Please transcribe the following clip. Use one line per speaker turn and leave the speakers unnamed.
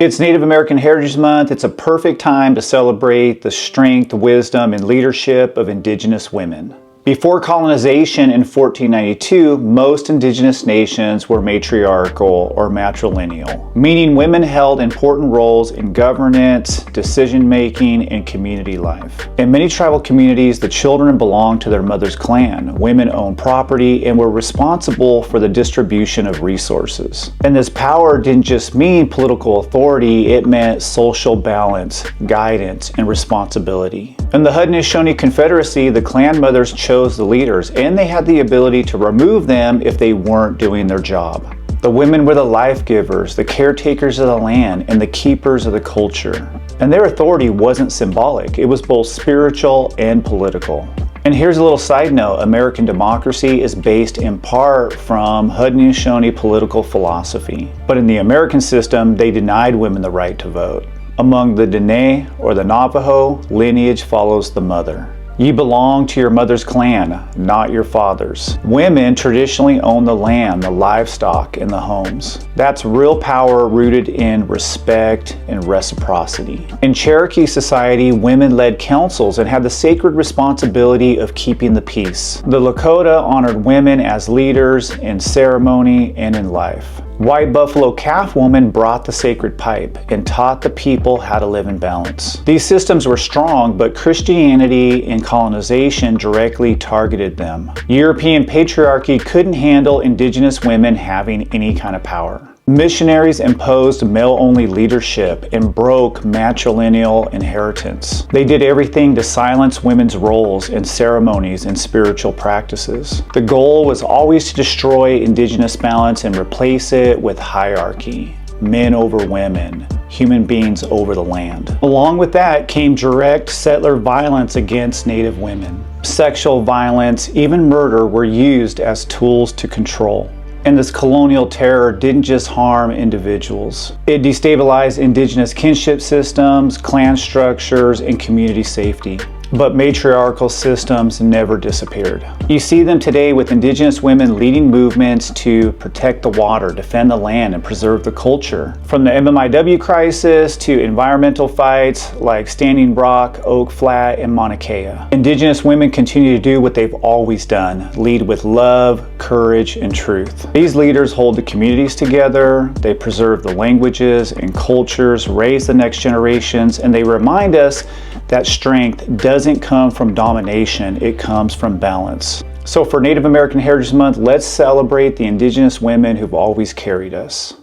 It's Native American Heritage Month. It's a perfect time to celebrate the strength, wisdom, and leadership of Indigenous women. Before colonization in 1492, most Indigenous nations were matriarchal or matrilineal, meaning women held important roles in governance, decision-making, and community life. In many tribal communities, the children belonged to their mother's clan. Women owned property and were responsible for the distribution of resources. And this power didn't just mean political authority, it meant social balance, guidance, and responsibility. In the Haudenosaunee Confederacy, the clan mothers chose the leaders, and they had the ability to remove them if they weren't doing their job. The women were the life givers, the caretakers of the land, and the keepers of the culture. And their authority wasn't symbolic, it was both spiritual and political. And here's a little side note, American democracy is based in part from Haudenosaunee political philosophy. But in the American system, they denied women the right to vote. Among the Dene or the Navajo, lineage follows the mother. Ye belong to your mother's clan, not your father's. Women traditionally own the land, the livestock, and the homes. That's real power rooted in respect and reciprocity. In Cherokee society, women led councils and had the sacred responsibility of keeping the peace. The Lakota honored women as leaders in ceremony and in life. White Buffalo Calf woman brought the sacred pipe and taught the people how to live in balance. These systems were strong, but Christianity and colonization directly targeted them. European patriarchy couldn't handle Indigenous women having any kind of power. Missionaries imposed male-only leadership and broke matrilineal inheritance. They did everything to silence women's roles in ceremonies and spiritual practices. The goal was always to destroy Indigenous balance and replace it with hierarchy. Men over women, human beings over the land. Along with that came direct settler violence against Native women. Sexual violence, even murder, were used as tools to control. And this colonial terror didn't just harm individuals. It destabilized Indigenous kinship systems, clan structures, and community safety. But matriarchal systems never disappeared. You see them today with Indigenous women leading movements to protect the water, defend the land, and preserve the culture. From the MMIW crisis to environmental fights like Standing Rock, Oak Flat, and Mauna Kea. Indigenous women continue to do what they've always done, lead with love, courage, and truth. These leaders hold the communities together, they preserve the languages and cultures, raise the next generations, and they remind us that strength doesn't come from domination, it comes from balance. So for Native American Heritage Month, let's celebrate the Indigenous women who've always carried us.